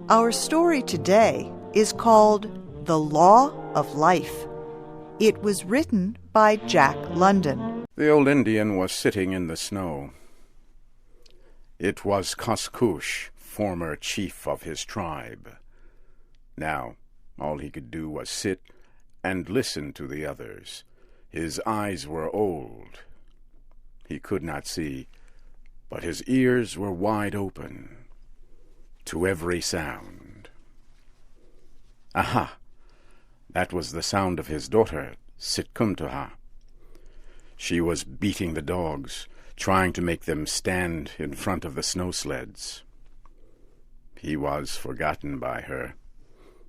Our story today is called The Law of Life. It was written by Jack London. The old Indian was sitting in the snow. It was Koskoosh, former chief of his tribe. Now, all he could do was sit and listen to the others. His eyes were old. He could not see, but his ears were wide open to every sound. Aha! That was the sound of his daughter, Sitkumtuha. She was beating the dogs, trying to make them stand in front of the snow sleds. He was forgotten by her,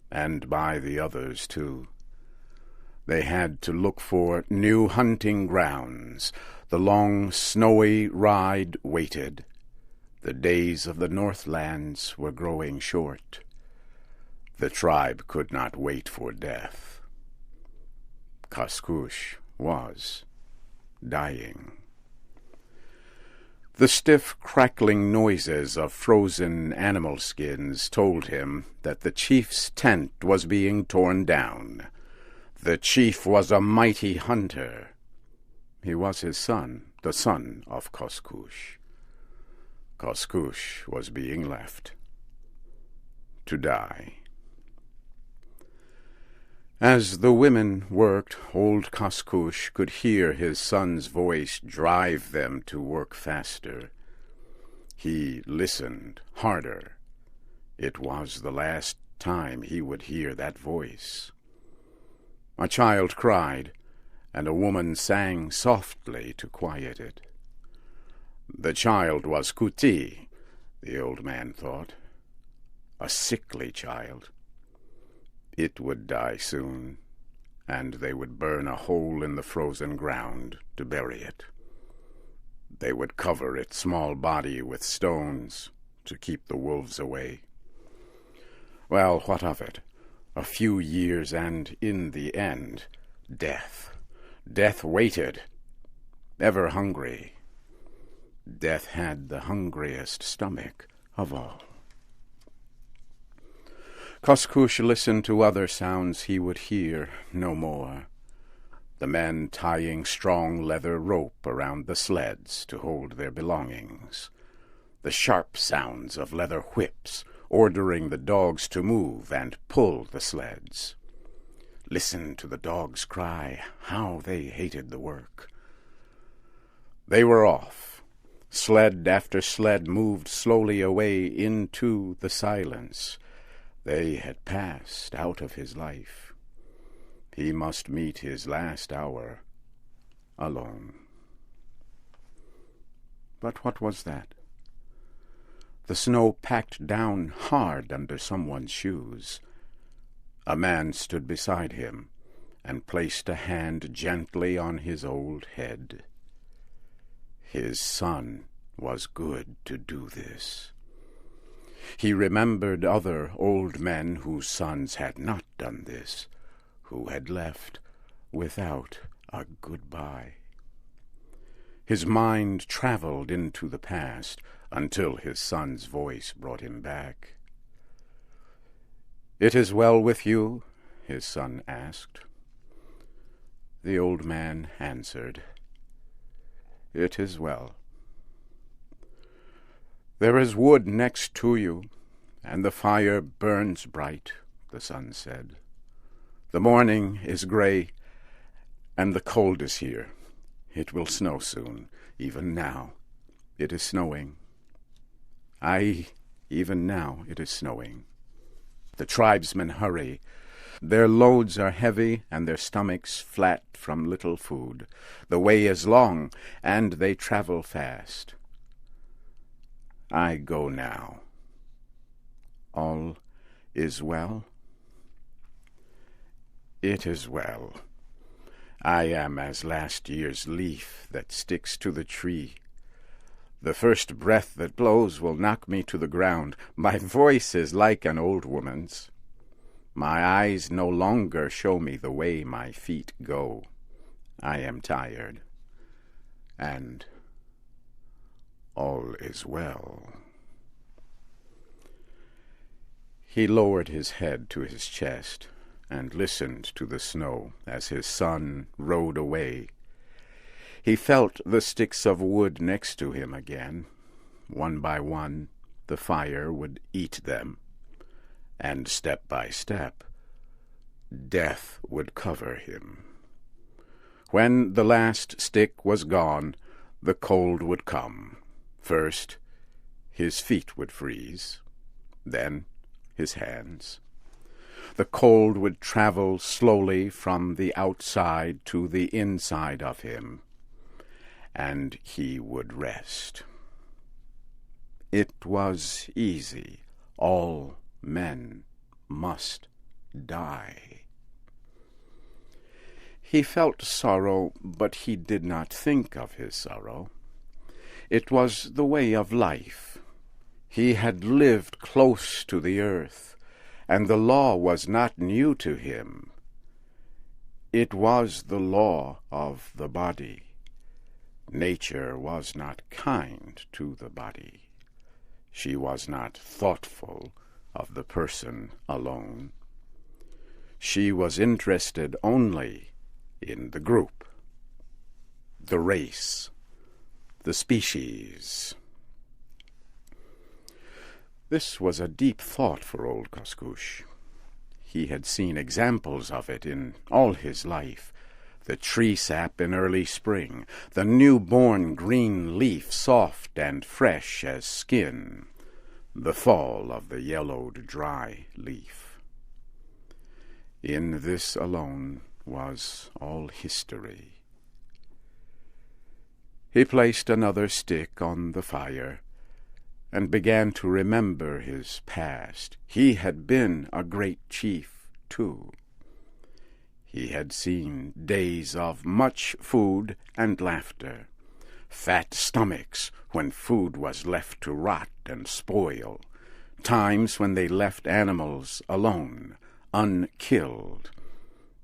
and by the others, too. They had to look for new hunting grounds. The long, snowy ride waited. The days of the Northlands were growing short. The tribe could not wait for death. Koskoosh was dying. The stiff, crackling noises of frozen animal skins told him that the chief's tent was being torn down. The chief was a mighty hunter. He was his son, the son of Koskoosh. Koskoosh was being left to die. As the women worked, old Koskoosh could hear his son's voice drive them to work faster. He listened harder. It was the last time he would hear that voice. A child cried, and a woman sang softly to quiet it. The child was Kuti, the old man thought. A sickly child. It would die soon, and they would burn a hole in the frozen ground to bury it. They would cover its small body with stones to keep the wolves away. Well, what of it? A few years, and in the end, death. Death waited, ever hungry. Death had the hungriest stomach of all. Koskoosh listened to other sounds he would hear no more. The men tying strong leather rope around the sleds to hold their belongings. The sharp sounds of leather whips ordering the dogs to move and pull the sleds. Listen to the dogs cry, how they hated the work. They were off. Sled after sled moved slowly away into the silence. They had passed out of his life. He must meet his last hour alone. But what was that? The snow packed down hard under someone's shoes. A man stood beside him and placed a hand gently on his old head. His son was good to do this. He remembered other old men whose sons had not done this, who had left without a goodbye. His mind traveled into the past until his son's voice brought him back. "It is well with you?" his son asked. The old man answered, "It is well." "There is wood next to you, and the fire burns bright," the son said. "The morning is gray, and the cold is here. It will snow soon. Even now it is snowing. Aye, even now it is snowing. The tribesmen hurry. Their loads are heavy, and their stomachs flat from little food. The way is long, and they travel fast. I go now. All is well?" "It is well. I am as last year's leaf that sticks to the tree. The first breath that blows will knock me to the ground. My voice is like an old woman's. My eyes no longer show me the way my feet go. I am tired, and all is well." He lowered his head to his chest and listened to the snow as his son rode away. He felt the sticks of wood next to him again. One by one, the fire would eat them, and step by step, death would cover him. When the last stick was gone, the cold would come. First, his feet would freeze, then his hands. The cold would travel slowly from the outside to the inside of him, and he would rest. It was easy. All men must die. He felt sorrow, but he did not think of his sorrow. It was the way of life. He had lived close to the earth, and the law was not new to him. It was the law of the body. Nature was not kind to the body. She was not thoughtful of the person alone. She was interested only in the group, the race, the species. This was a deep thought for old Koskoosh. He had seen examples of it in all his life. The tree sap in early spring, the newborn green leaf soft and fresh as skin, the fall of the yellowed dry leaf. In this alone was all history. He placed another stick on the fire and began to remember his past. He had been a great chief, too. He had seen days of much food and laughter, fat stomachs when food was left to rot and spoil, times when they left animals alone, unkilled,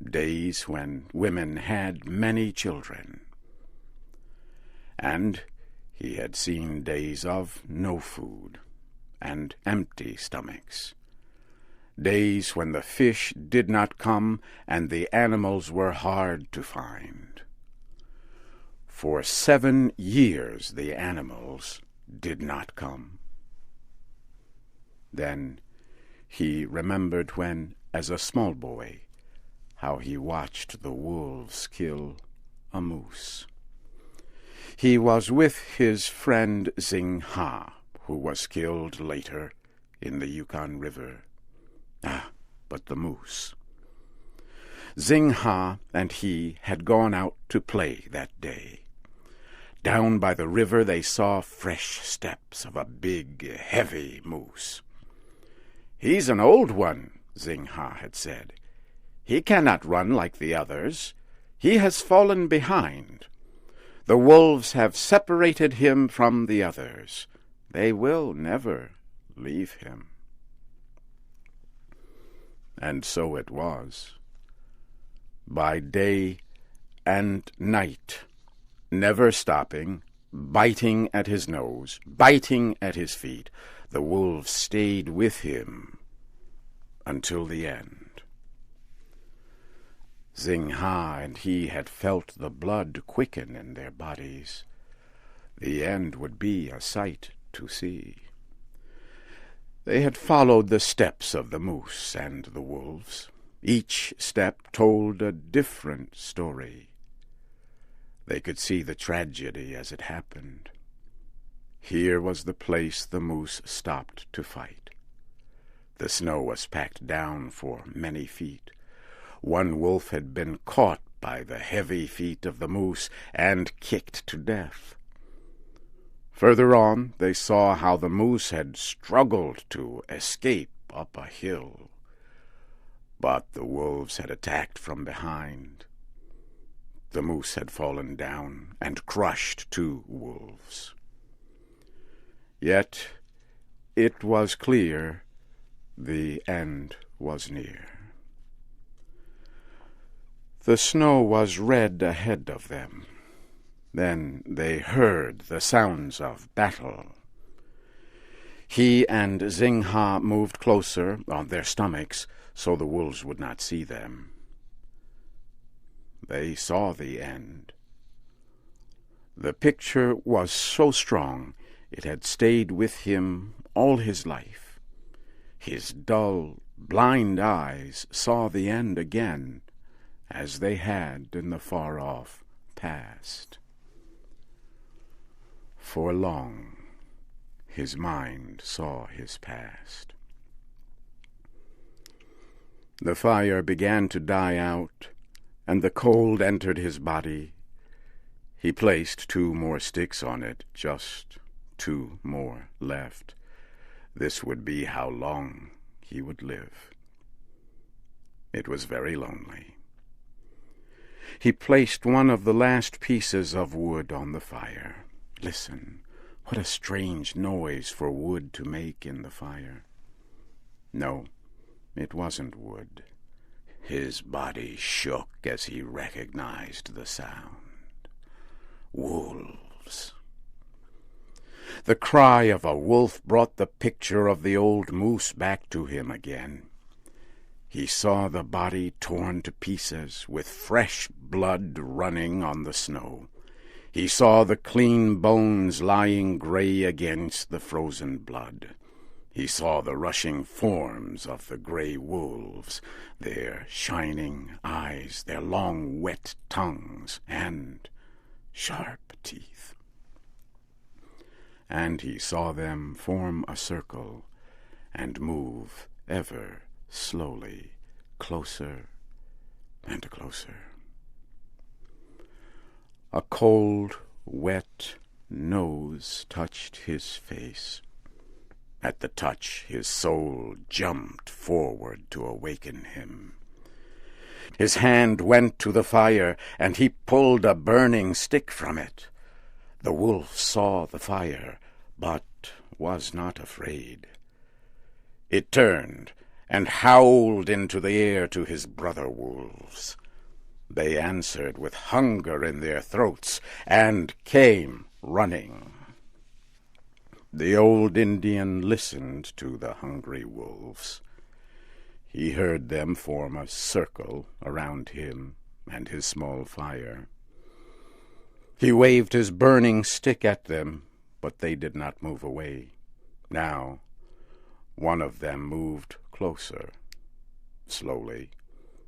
days when women had many children. And he had seen days of no food and empty stomachs, days when the fish did not come and the animals were hard to find. For 7 years the animals did not come. Then he remembered when, as a small boy, how he watched the wolves kill a moose. He was with his friend Zing Ha, who was killed later in the Yukon River. But the moose. Zing Ha and he had gone out to play that day. Down by the river they saw fresh steps of a big, heavy moose. "He's an old one," Zing Ha had said. "He cannot run like the others. He has fallen behind. The wolves have separated him from the others. They will never leave him." And so it was. By day and night, never stopping, biting at his nose, biting at his feet, the wolves stayed with him until the end. Zing Ha and he had felt the blood quicken in their bodies. The end would be a sight to see. They had followed the steps of the moose and the wolves. Each step told a different story. They could see the tragedy as it happened. Here was the place the moose stopped to fight. The snow was packed down for many feet. One wolf had been caught by the heavy feet of the moose and kicked to death. Further on, they saw how the moose had struggled to escape up a hill. But the wolves had attacked from behind. The moose had fallen down and crushed 2 wolves. Yet it was clear the end was near. The snow was red ahead of them. Then they heard the sounds of battle. He and Zing-ha moved closer on their stomachs so the wolves would not see them. They saw the end. The picture was so strong it had stayed with him all his life. His dull, blind eyes saw the end again, as they had in the far-off past. For long, his mind saw his past. The fire began to die out, and the cold entered his body. He placed 2 more sticks on it, just 2 more left. This would be how long he would live. It was very lonely. He placed one of the last pieces of wood on the fire. Listen, what a strange noise for wood to make in the fire. No, it wasn't wood. His body shook as he recognized the sound. Wolves. The cry of a wolf brought the picture of the old moose back to him again. He saw the body torn to pieces, with fresh blood running on the snow. He saw the clean bones lying gray against the frozen blood. He saw the rushing forms of the gray wolves, their shining eyes, their long wet tongues, and sharp teeth. And he saw them form a circle and move ever slowly, closer and closer. A cold, wet nose touched his face. At the touch, his soul jumped forward to awaken him. His hand went to the fire, and he pulled a burning stick from it. The wolf saw the fire, but was not afraid. It turned and howled into the air to his brother wolves. They answered with hunger in their throats and came running. The old Indian listened to the hungry wolves. He heard them form a circle around him and his small fire. He waved his burning stick at them, but they did not move away. Now, one of them moved closer, slowly,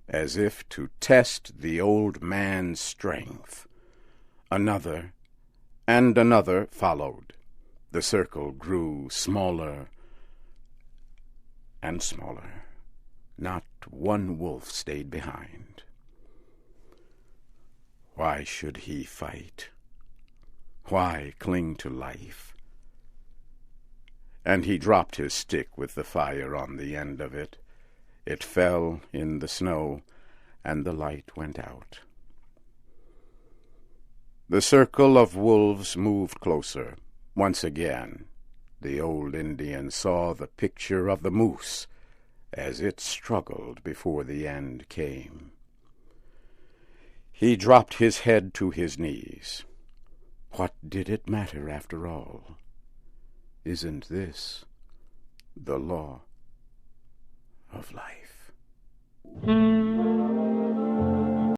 as if to test the old man's strength. Another and another followed. The circle grew smaller and smaller. Not one wolf stayed behind. Why should he fight? Why cling to life? And he dropped his stick with the fire on the end of it. It fell in the snow, and the light went out. The circle of wolves moved closer. Once again, the old Indian saw the picture of the moose as it struggled before the end came. He dropped his head to his knees. What did it matter after all? Isn't this the law of life?